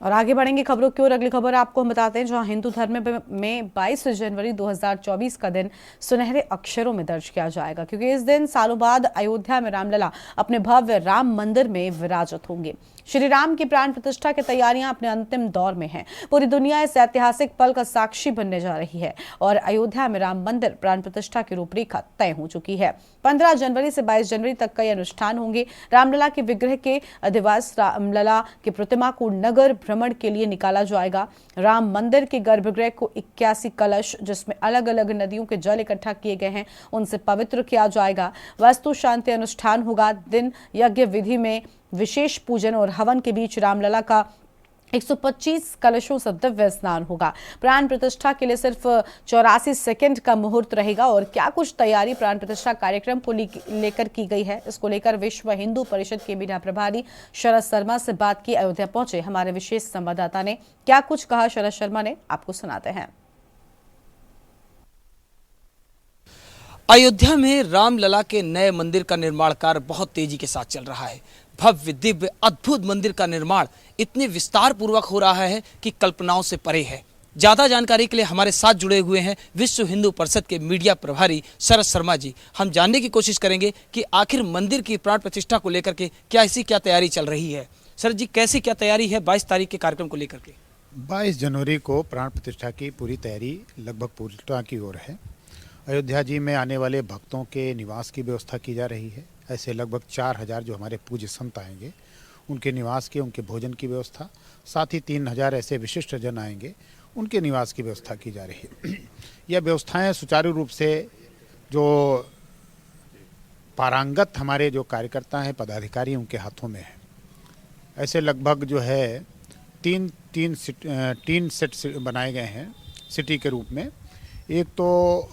और आगे बढ़ेंगे खबरों की ओर। अगली खबर आपको हम बताते हैं, जहां हिंदू धर्म में 22 जनवरी 2024 का दिन सुनहरे अक्षरों में दर्ज किया जाएगा, क्योंकि इस दिन सालों बाद अयोध्या में रामलला अपने भव्य राम मंदिर में विराजित होंगे। श्री राम की प्राण प्रतिष्ठा की तैयारियां अपने अंतिम दौर में हैं। पूरी दुनिया इस ऐतिहासिक पल का साक्षी बनने जा रही है और अयोध्या में राम मंदिर प्राण प्रतिष्ठा की रूपरेखा तय हो चुकी है। 15 जनवरी से 22 जनवरी तक कई अनुष्ठान होंगे। रामलला के विग्रह के अधिवास रामलला की प्रतिमा को नगर भ्रमण के लिए निकाला जाएगा। राम मंदिर के गर्भगृह को 81 कलश, जिसमें अलग अलग नदियों के जल इकट्ठा किए गए हैं, उनसे पवित्र किया जाएगा। वास्तु शांति अनुष्ठान होगा। दिन यज्ञ विधि में विशेष पूजन और हवन के बीच रामलला का 125 कलशों से दिव्य स्नान होगा। प्राण प्रतिष्ठा के लिए सिर्फ 84 सेकंड का मुहूर्त रहेगा। और क्या कुछ तैयारी प्राण प्रतिष्ठा कार्यक्रम को लेकर की गई है, इसको लेकर विश्व हिंदू परिषद के मीडिया प्रभारी शरद शर्मा से बात की अयोध्या पहुंचे हमारे विशेष संवाददाता ने। क्या कुछ कहा शरद शर्मा ने, आपको सुनाते हैं। अयोध्या में रामलला के नए मंदिर का निर्माण कार्य बहुत तेजी के साथ चल रहा है। भव्य दिव्य अद्भुत मंदिर का निर्माण इतने विस्तार पूर्वक हो रहा है कि कल्पनाओं से परे है। ज्यादा जानकारी के लिए हमारे साथ जुड़े हुए हैं विश्व हिंदू परिषद के मीडिया प्रभारी शरद शर्मा जी। हम जानने की कोशिश करेंगे कि आखिर मंदिर की प्राण प्रतिष्ठा को लेकर के क्या तैयारी चल रही है। सर जी, कैसी क्या तैयारी है 22 तारीख के कार्यक्रम को लेकर के? 22 जनवरी को प्राण प्रतिष्ठा की पूरी तैयारी लगभग पूर्णता की ओर है। अयोध्या जी में आने वाले भक्तों के निवास की व्यवस्था की जा रही है। ऐसे लगभग 4000 जो हमारे पूज्य संत आएंगे, उनके निवास की, उनके भोजन की व्यवस्था, साथ ही 3000 ऐसे विशिष्ट जन आएंगे, उनके निवास की व्यवस्था की जा रही है। यह व्यवस्थाएं सुचारू रूप से जो पारंगत हमारे जो कार्यकर्ता हैं, पदाधिकारी, उनके हाथों में है। ऐसे लगभग जो है तीन सेट बनाए गए हैं सिटी के रूप में। एक तो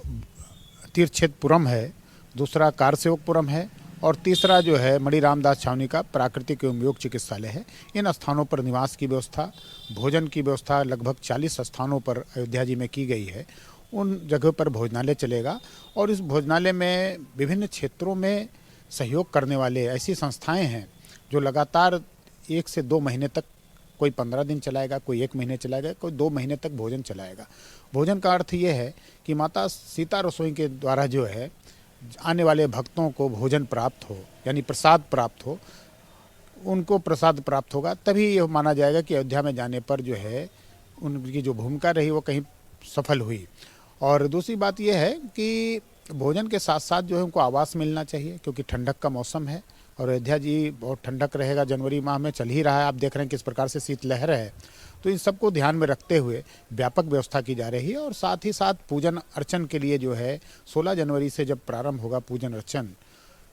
तीर्थक्षेत्रपुरम है, दूसरा कारसेवकपुरम है और तीसरा जो है मणि रामदास छावनी का प्राकृतिक एवं योग चिकित्सालय है। इन स्थानों पर निवास की व्यवस्था, भोजन की व्यवस्था लगभग 40 स्थानों पर अयोध्या जी में की गई है। उन जगह पर भोजनालय चलेगा और इस भोजनालय में विभिन्न क्षेत्रों में सहयोग करने वाले ऐसी संस्थाएं हैं जो लगातार 1 से 2 महीने तक, कोई 15 दिन चलाएगा, कोई 1 महीने चलाएगा, कोई 2 महीने तक भोजन चलाएगा। भोजन का अर्थ ये है कि माता सीता रसोई के द्वारा जो है आने वाले भक्तों को भोजन प्राप्त हो, यानी प्रसाद प्राप्त हो, उनको प्रसाद प्राप्त होगा, तभी ये माना जाएगा कि अयोध्या में जाने पर जो है उनकी जो भूमिका रही वो कहीं सफल हुई। और दूसरी बात ये है कि भोजन के साथ साथ जो है उनको आवास मिलना चाहिए, क्योंकि ठंडक का मौसम है और अयोध्या जी बहुत ठंडक रहेगा। जनवरी माह में चल ही रहा है, आप देख रहे हैं किस प्रकार से शीतलहर है। तो इन सबको ध्यान में रखते हुए व्यापक व्यवस्था की जा रही है। और साथ ही साथ पूजन अर्चन के लिए जो है 16 जनवरी से जब प्रारंभ होगा पूजन अर्चन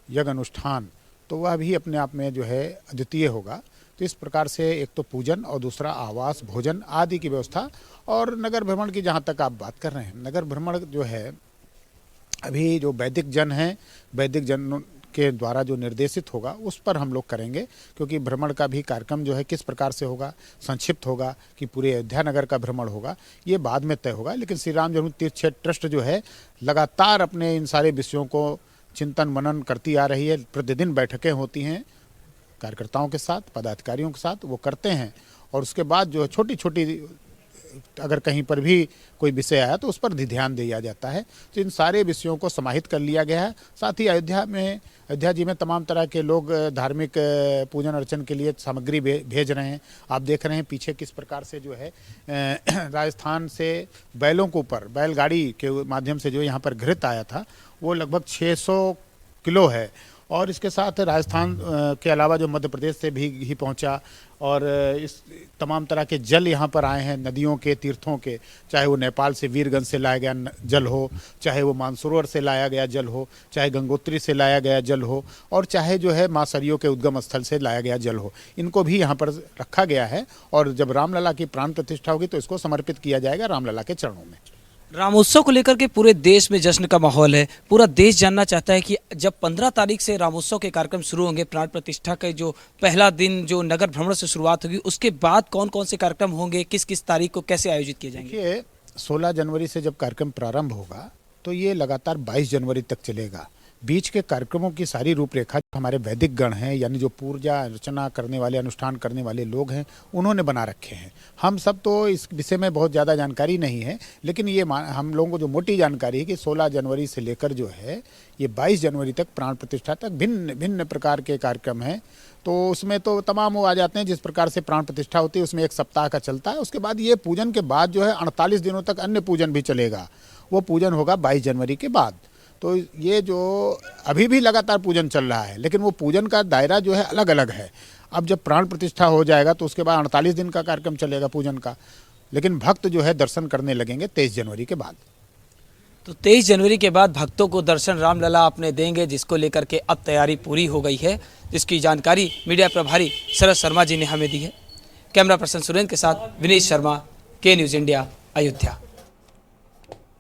यज्ञ अनुष्ठान, तो वह भी अपने आप में जो है अद्वितीय होगा। तो इस प्रकार से एक तो पूजन और दूसरा आवास, भोजन आदि की व्यवस्था। और नगर भ्रमण की जहाँ तक आप बात कर रहे हैं, नगर भ्रमण जो है अभी जो वैदिक जन हैं, वैदिक जन के द्वारा जो निर्देशित होगा उस पर हम लोग करेंगे, क्योंकि भ्रमण का भी कार्यक्रम जो है किस प्रकार से होगा, संक्षिप्त होगा कि पूरे अयोध्या नगर का भ्रमण होगा, ये बाद में तय होगा। लेकिन श्री राम जन्म तीर्थ क्षेत्र ट्रस्ट जो है लगातार अपने इन सारे विषयों को चिंतन मनन करती आ रही है। प्रतिदिन बैठकें होती हैं कार्यकर्ताओं के साथ, पदाधिकारियों के साथ, वो करते हैं। और उसके बाद जो छोटी छोटी अगर कहीं पर भी कोई विषय आया तो उस पर भी ध्यान दिया जाता है। तो इन सारे विषयों को समाहित कर लिया गया है। साथ ही अयोध्या जी में तमाम तरह के लोग धार्मिक पूजन अर्चन के लिए सामग्री भेज रहे हैं। आप देख रहे हैं पीछे किस प्रकार से जो है राजस्थान से बैलों के ऊपर बैलगाड़ी के माध्यम से जो यहाँ पर घृत आया था, वो लगभग 600 किलो है। और इसके साथ राजस्थान के अलावा जो मध्य प्रदेश से भी घी पहुंचा और इस तमाम तरह के जल यहाँ पर आए हैं, नदियों के, तीर्थों के, चाहे वो नेपाल से वीरगंज से लाया गया जल हो, चाहे वो मानसरोवर से लाया गया जल हो, चाहे गंगोत्री से लाया गया जल हो, और चाहे जो है माँ सरयू के उद्गम स्थल से लाया गया जल हो, इनको भी यहाँ पर रखा गया है। और जब रामलला की प्राण प्रतिष्ठा होगी तो इसको समर्पित किया जाएगा रामलला के चरणों में। रामोत्सव को लेकर के पूरे देश में जश्न का माहौल है। पूरा देश जानना चाहता है कि जब 15 तारीख से रामोत्सव के कार्यक्रम शुरू होंगे, प्राण प्रतिष्ठा के जो पहला दिन जो नगर भ्रमण से शुरुआत होगी, उसके बाद कौन कौन से कार्यक्रम होंगे, किस किस तारीख को कैसे आयोजित किए जाएंगे? देखिए, 16 जनवरी से जब कार्यक्रम प्रारंभ होगा तो ये लगातार 22 जनवरी तक चलेगा। बीच के कार्यक्रमों की सारी रूपरेखा हमारे वैदिक गण हैं, यानी जो पूजा अर्चना करने वाले, अनुष्ठान करने वाले लोग हैं, उन्होंने बना रखे हैं। हम सब तो इस विषय में बहुत ज़्यादा जानकारी नहीं है, लेकिन ये हम लोगों को जो मोटी जानकारी है कि 16 जनवरी से लेकर जो है ये 22 जनवरी तक प्राण प्रतिष्ठा तक भिन्न भिन्न प्रकार के कार्यक्रम हैं। तो उसमें तो तमाम वो आ जाते हैं, जिस प्रकार से प्राण प्रतिष्ठा होती है उसमें 1 सप्ताह का चलता है। उसके बाद ये पूजन के बाद जो है 48 दिनों तक अन्य पूजन भी चलेगा। वो पूजन होगा 22 जनवरी के बाद। तो ये जो अभी भी लगातार पूजन चल रहा है, लेकिन वो पूजन का दायरा जो है अलग अलग है। अब जब प्राण प्रतिष्ठा हो जाएगा तो उसके बाद 48 दिन का कार्यक्रम चलेगा पूजन का, लेकिन भक्त जो है दर्शन करने लगेंगे 23 जनवरी के बाद। तो 23 जनवरी के बाद भक्तों को दर्शन रामलला अपने देंगे, जिसको लेकर के अब तैयारी पूरी हो गई है, जिसकी जानकारी मीडिया प्रभारी शरद शर्मा जी ने हमें दी है। कैमरा पर्सन सुरेंद्र के साथ विनीत शर्मा, के न्यूज़ इंडिया, अयोध्या।